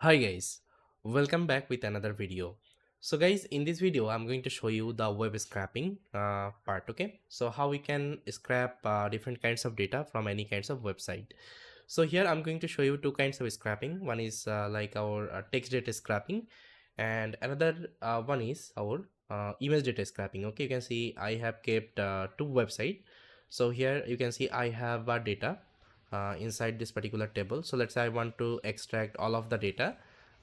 Hi guys, welcome back with another video. So guys, in this video I'm going to show you the web scraping part. Okay, so how we can scrap different kinds of data from any kinds of website. So here I'm going to show you two kinds of scraping. One is like our text data scraping, and another one is our image data scraping. Okay, you can see I have kept two website. So here you can see I have data inside this particular table. So let's say I want to extract all of the data.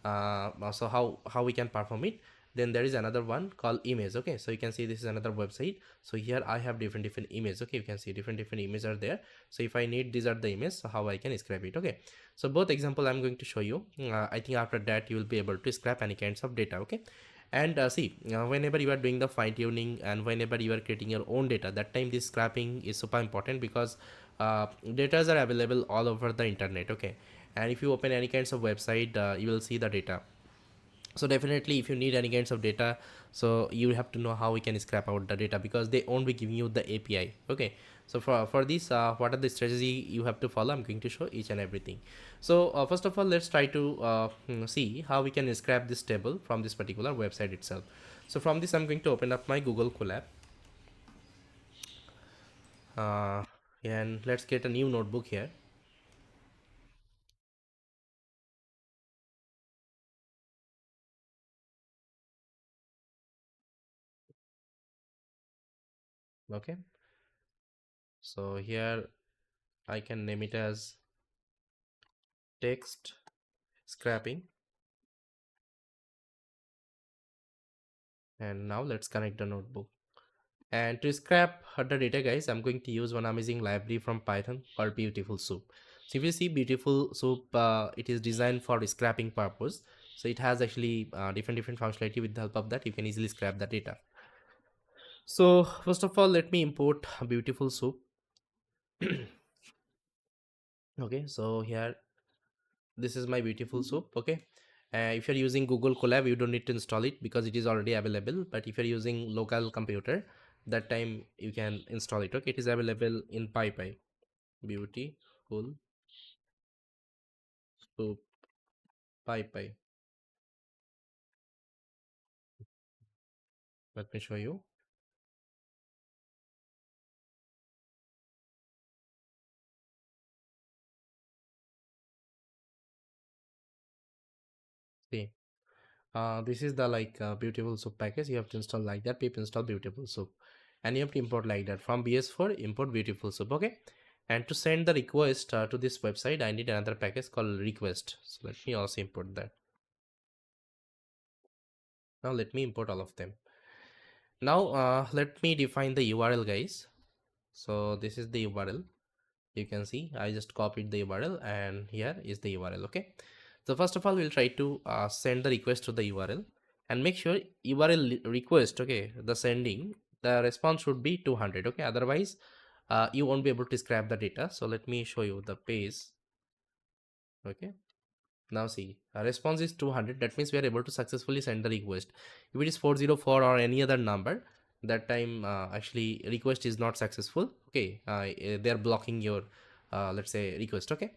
So how we can perform it? Then there is another one called image. Okay, so you can see this is another website. So here I have different images. Okay, you can see different images are there. So if I need these are the images, so how I can scrap it. Okay, so both example I'm going to show you. I think after that you will be able to scrap any kinds of data. Okay, and see, whenever you are doing the fine tuning and whenever you are creating your own data, that time this scrapping is super important because data are available all over the internet. Okay, and if you open any kinds of website, you will see the data. So definitely if you need any kinds of data, so you have to know how we can scrap out the data because they won't be giving you the API. Okay, so for this, what are the strategy you have to follow? I'm going to show each and everything. So first of all, let's try to see how we can scrap this table from this particular website itself. So from this I'm going to open up my Google Colab, uh, and let's get a new notebook here. Okay, so here I can name it as text scrapping, and now let's connect the notebook. And to scrap the data, guys, I'm going to use one amazing library from Python called Beautiful Soup. So if you see Beautiful Soup, it is designed for scrapping purpose. So it has actually different functionality. With the help of that, you can easily scrap the data. So first of all, let me import Beautiful Soup. Okay, so here this is my Beautiful Soup. Okay, if you're using Google Colab, you don't need to install it because it is already available. But if you're using local computer, that time you can install it. Okay, it is available in PyPy. Beautiful Soup PyPy. Let me show you. See, this is the Beautiful Soup package. You have to install like that. Pip install Beautiful Soup, and you have to import like that from BS4. Import Beautiful Soup. Okay, and to send the request to this website, I need another package called request. So let me also import that. Now let me import all of them. Now let me define the URL, guys. So this is the URL. You can see I just copied the URL and here is the URL. Okay, so first of all we'll try to send the request to the URL and make sure URL request, okay, the sending, the response should be 200. Okay, otherwise you won't be able to scrap the data. So let me show you the page. Okay, now see, our response is 200. That means we are able to successfully send the request. If it is 404 or any other number, that time actually request is not successful. Okay, they are blocking your let's say request. Okay,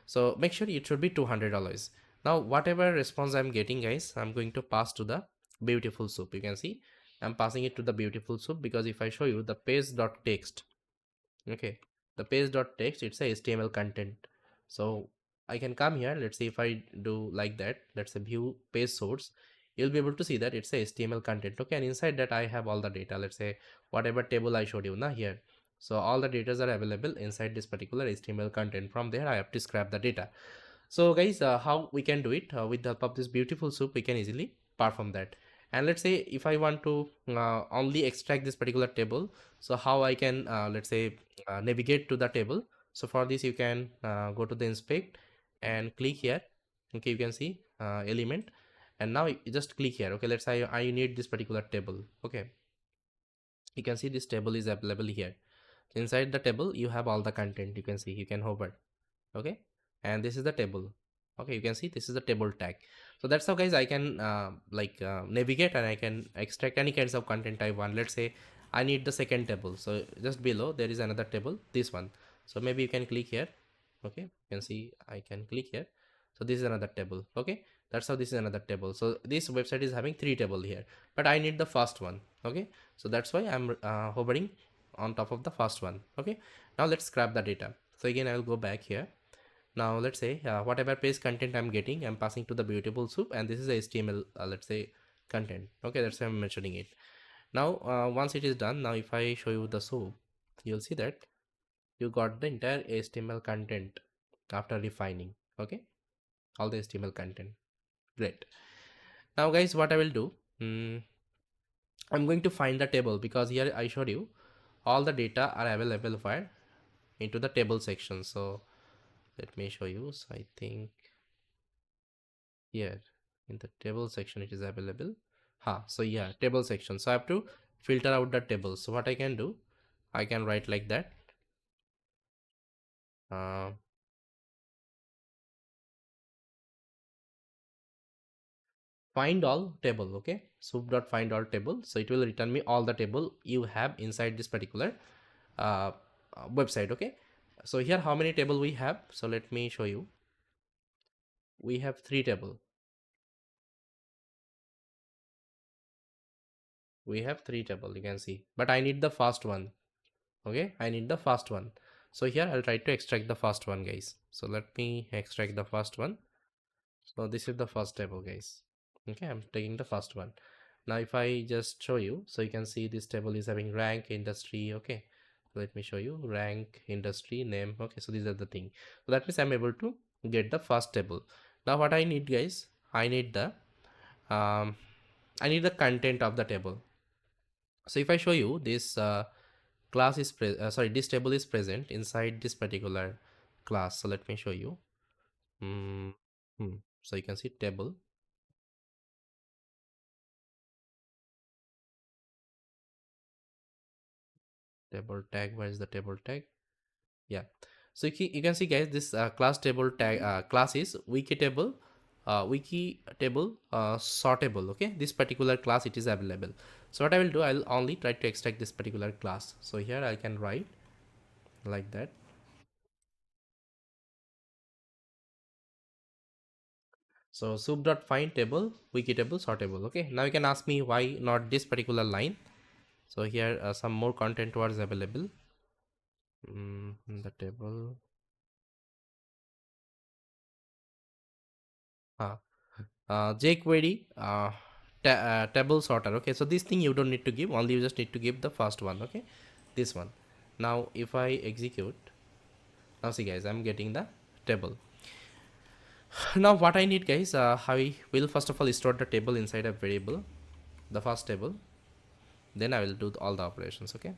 so make sure it should be $200. Now whatever response I'm getting, guys, I'm going to pass to the Beautiful Soup. You can see I'm passing it to the Beautiful Soup because if I show you the page.text, okay, the page.text, it's a HTML content. So I can come here. Let's see if I do like that. Let's say view page source. You'll be able to see that it's a HTML content. Okay, and inside that I have all the data. Let's say whatever table I showed you now here. So all the data are available inside this particular HTML content. From there I have to scrap the data. So guys, how we can do it with the help of this Beautiful Soup, we can easily perform that. And let's say if I want to only extract this particular table, so how I can let's say navigate to the table. So for this you can go to the inspect and click here. Okay, you can see element, and now you just click here. Okay, let's say I need this particular table. Okay, you can see this table is available here. Inside the table you have all the content. You can see, you can hover. Okay, and this is the table. Okay, you can see this is the table tag. So that's how, guys, I can navigate and I can extract any kinds of content I want. Let's say I need the second table, so just below there is another table, this one. So maybe you can click here. Okay, you can see I can click here. So this is another table. Okay, that's how this is another table. So this website is having three table here, but I need the first one. Okay, so that's why I'm hovering on top of the first one. Okay, now let's grab the data. So again, I will go back here. Now let's say whatever page content I'm getting, I'm passing to the beautiful soup, and this is a HTML, let's say, content. Okay, that's why I'm mentioning it. Now once it is done, now if I show you the soup, you'll see that you got the entire HTML content after refining. Okay, all the HTML content. Great. Now guys, what I will do, I'm going to find the table, because here I showed you all the data are available where into the table section. So let me show you. So I think here in the table section it is available. So yeah, table section. So I have to filter out the table. So what I can do, I can write like that. Uh, find all table. Okay, soup dot find all table. So it will return me all the table you have inside this particular uh, website. Okay, so here how many table we have? So let me show you. We have three table. We have three table, you can see, but I need the first one. Okay, I need the first one. So here I'll try to extract the first one, guys. So let me extract the first one. So this is the first table, guys. Okay, I'm taking the first one. Now if I just show you, so you can see this table is having rank, industry. Okay, so let me show you rank, industry, name. Okay, so these are the thing. So that means I'm able to get the first table. Now what I need, guys, I need the content of the table. So if I show you this class is sorry, this table is present inside this particular class. So let me show you. mm, so you can see table, table tag. Where is the table tag? Yeah, so you can see, guys, this class table tag class is wiki table, sortable. Okay, this particular class it is available. So what I will do, I'll only try to extract this particular class. So here I can write like that. So soup dot find table, wiki table, sortable. Okay, now you can ask me why not this particular line. So here some more content was available. In the table. uh, jQuery table sorter. Okay, so this thing you don't need to give, only you just need to give the first one. Okay, this one. Now if I execute, now see, guys, I'm getting the table. Now what I need, guys, I will first of all store the table inside a variable, the first table, then I will do all the operations. Okay,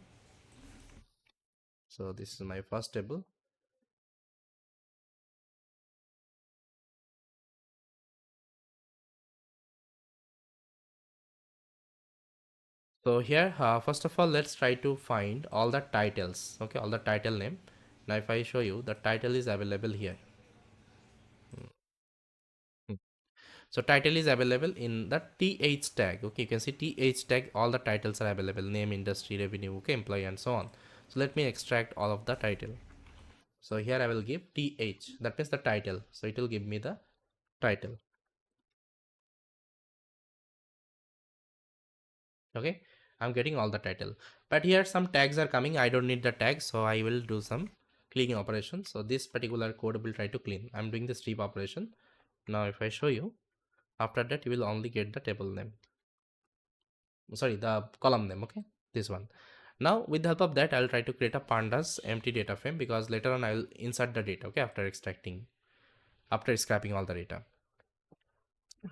so this is my first table. So here first of all, let's try to find all the titles. Okay, all the title name. Now if I show you, the title is available here. Hmm. So title is available in the th tag. Okay, you can see th tag, all the titles are available: name, industry, revenue, okay, employee, and so on. So let me extract all of the title. So here I will give th, that means the title. So it will give me the title. Okay, I'm getting all the title, but here some tags are coming. I don't need the tags, so I will do some cleaning operation. So this particular code will try to clean. I'm doing the strip operation. Now if I show you, after that you will only get the table name, sorry, the column name. Okay, this one. Now with the help of that, I'll try to create a pandas empty data frame, because later on I'll insert the data. Okay, after extracting, after scrapping all the data.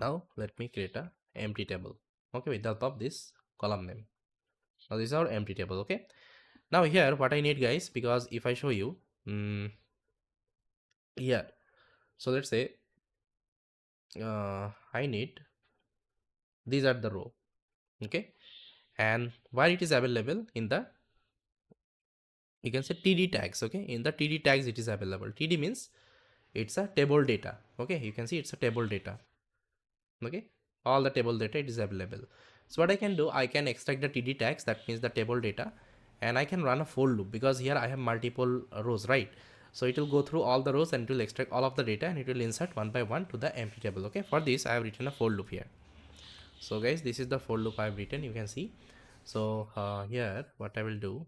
Now let me create a empty table. Okay, with the help of this column name. Now this is our empty table. Okay, now here what I need, guys, because if I show you here, so let's say I need, these are the row. Okay, and where it is available in the, you can say, td tags. Okay, in the td tags it is available. Td means it's a table data. Okay, you can see it's a table data. Okay, all the table data it is available. So what I can do, I can extract the td tags, that means the table data, and I can run a for loop, because here I have multiple rows, right? So it will go through all the rows and it will extract all of the data and it will insert one by one to the empty table. Okay, for this I have written a for loop here. So guys, this is the for loop I have written, you can see. So here what I will do,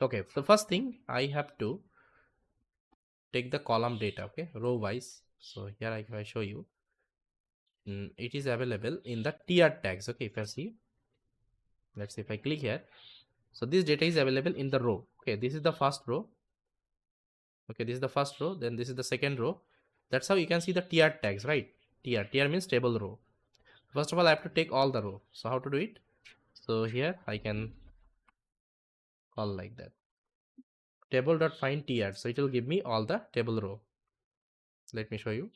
okay, the first thing I have to take the column data, okay, row wise. So here if I show you, it is available in the tier tags. Okay, if I see, let's say if I click here, so this data is available in the row. Okay, this is the first row. Okay, this is the first row, then this is the second row. That's how you can see the tier tags, right? Tier means table row. First of all I have to take all the row. So how to do it? So here I can call like that, table.find tier. So it will give me all the table row. Let me show you.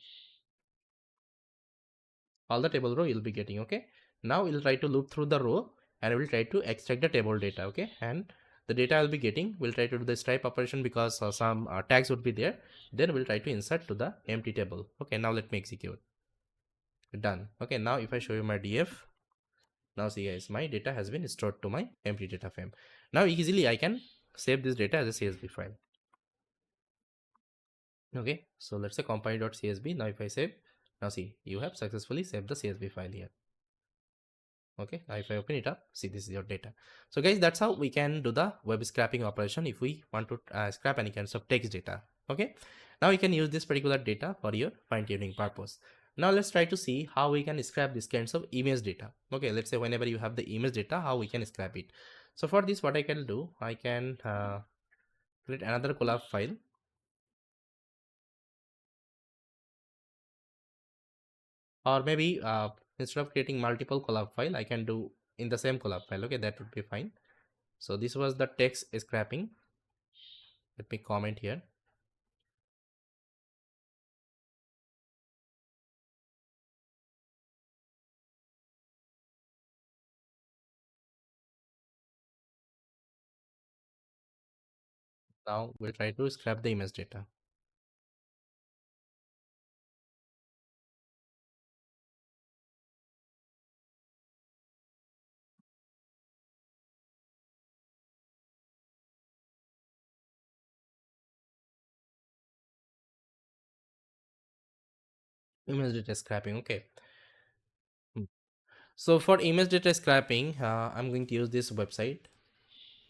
All the table row you'll be getting. Okay, now we'll try to loop through the row and we'll try to extract the table data. Okay, and the data I'll be getting, we'll try to do the stripe operation because some tags would be there. Then we'll try to insert to the empty table. Okay, now let me execute. Done. Okay, now if I show you my df, now see guys, my data has been stored to my empty data frame. Now easily I can save this data as a CSV file. Okay, so let's say compile.csv. Now if I save, now see, you have successfully saved the CSV file here. Okay, now if I open it up, see, this is your data. So guys, that's how we can do the web scraping operation if we want to scrap any kinds of text data. Okay, now you can use this particular data for your fine-tuning purpose. Now let's try to see how we can scrap these kinds of image data. Okay, let's say whenever you have the image data, how we can scrap it. So for this, what I can do, I can create another collab file. Or maybe instead of creating multiple collab file, I can do in the same collab file. Okay, that would be fine. So this was the text scrapping. Let me comment here. Now we'll try to scrap the image data. Image data scrapping. Okay. Hmm. So for image data scrapping, I'm going to use this website.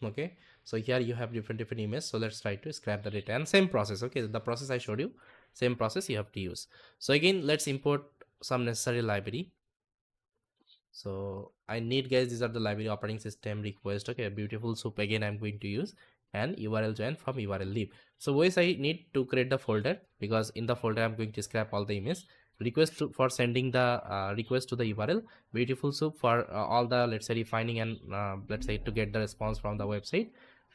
Okay. So here you have different images. So let's try to scrap the data and same process. Okay. The process I showed you, same process you have to use. So again, let's import some necessary library. So I need, guys, these are the library operating system request. Okay, beautiful soup again I'm going to use, and URL join from URL lib. So guys, I need to create the folder because in the folder I'm going to scrap all the images. Request for sending the request to the URL, beautiful soup for all the, let's say, refining and let's say to get the response from the website.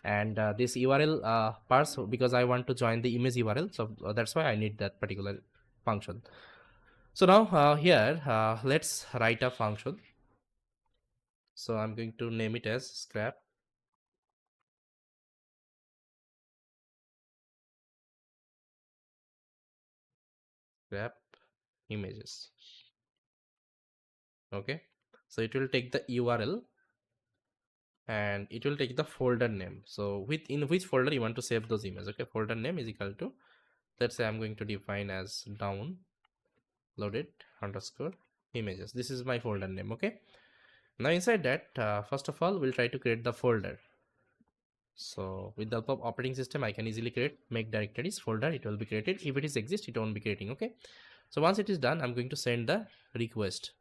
And this URL parse, because I want to join the image URL, so that's why I need that particular function. So now here let's write a function. So I'm going to name it as scrap images. Okay, so it will take the URL and it will take the folder name. So within which folder you want to save those images. Okay, folder name is equal to, let's say I'm going to define as downloaded underscore images. This is my folder name. Okay, now inside that first of all we'll try to create the folder. So with the help of operating system, I can easily create make directories folder. It will be created. If it is exist, it won't be creating. Okay, so once it is done, I'm going to send the request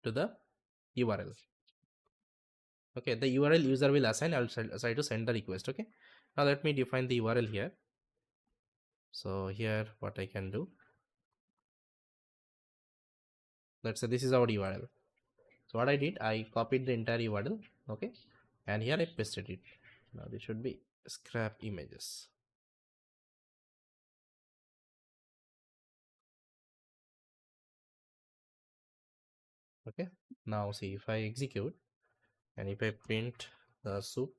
to the URL. Okay, the URL user will assign. I'll try to send the request. Okay, now let me define the URL here. So here what I can do, let's say this is our URL. So what I did, I copied the entire URL. Okay, and here I pasted it. Now this should be scrap images. Okay, now see, if I execute and if I print the soup,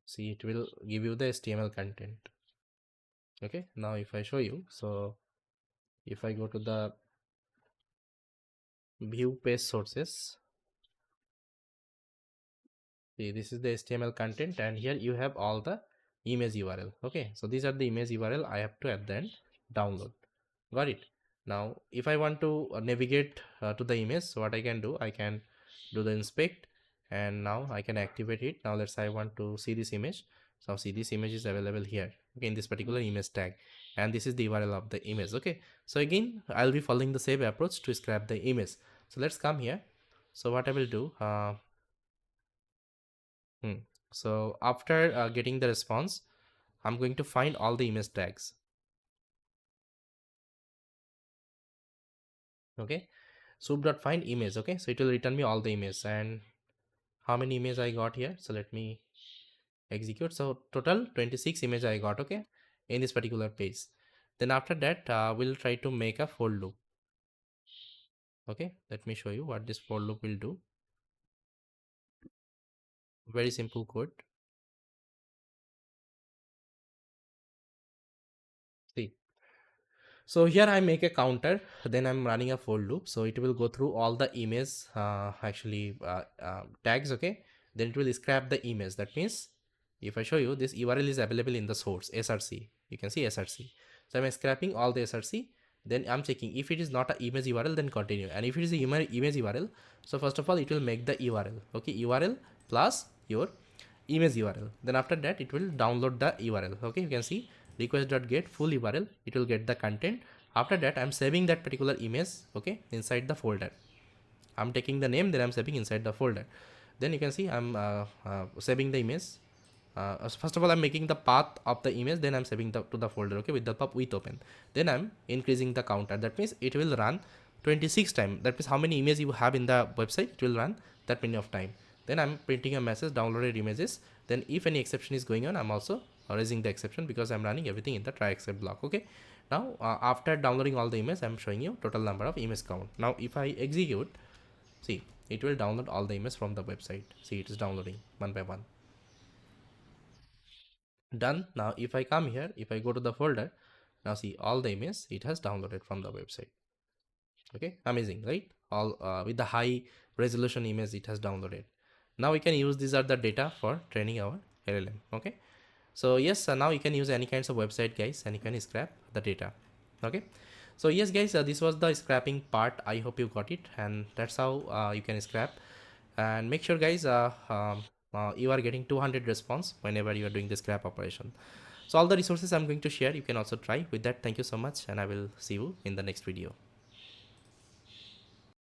see, it will give you the HTML content. Okay, now if I show you, so if I go to the view page sources, See, this is the HTML content, and here you have all the image URL. Okay, so these are the image URL I have to at the end download. Got it. Now if I want to navigate to the image, so what I can do, I can do the inspect, and now I can activate it. Now let's say I want to see this image. So see, this image is available here, okay, in this particular image tag, and this is the URL of the image. Okay, so again I'll be following the same approach to scrap the image. So let's come here. So what I will do, so after getting the response, I'm going to find all the image tags. Okay, soup.find image. Okay, so it will return me all the image, and how many image I got here. So let me execute. So total 26 image I got, okay, in this particular page. Then after that we'll try to make a for loop. Okay, let me show you what this for loop will do. Very simple code. See, so here I make a counter, then I'm running a for loop. So it will go through all the image tags. Okay, then it will scrap the image. That means if I show you, this URL is available in the source src, you can see src. So I'm scrapping all the src, then I'm checking if it is not a image URL, then continue, and if it is a image URL, so first of all it will make the URL. Okay, URL plus your image URL, then after that it will download the URL. Okay, you can see request.get full URL, it will get the content. After that I'm saving that particular image, okay, inside the folder. I'm taking the name, then I'm saving inside the folder. Then you can see I'm saving the image. First of all I'm making the path of the image, then I'm saving to the folder, okay, with the pub with open. Then I'm increasing the counter, that means it will run 26 times. That means how many images you have in the website, it will run that many of time. Then I'm printing a message downloaded images. Then if any exception is going on, I'm also raising the exception because I'm running everything in the try except block. Okay, now after downloading all the images, I'm showing you total number of image count. Now if I execute, see, it will download all the images from the website. See, it is downloading one by one. Done. Now if I come here, if I go to the folder, now see all the images it has downloaded from the website. Okay, amazing, right? All with the high resolution image it has downloaded. Now we can use these are the data for training our LLM. Okay, so yes, now you can use any kinds of website, guys, and you can scrap the data. Okay, so yes guys, this was the scrapping part. I hope you got it, and that's how you can scrap. And make sure guys, you are getting 200 response whenever you are doing the scrap operation. So all the resources I'm going to share, you can also try with that. Thank you so much, and I will see you in the next video.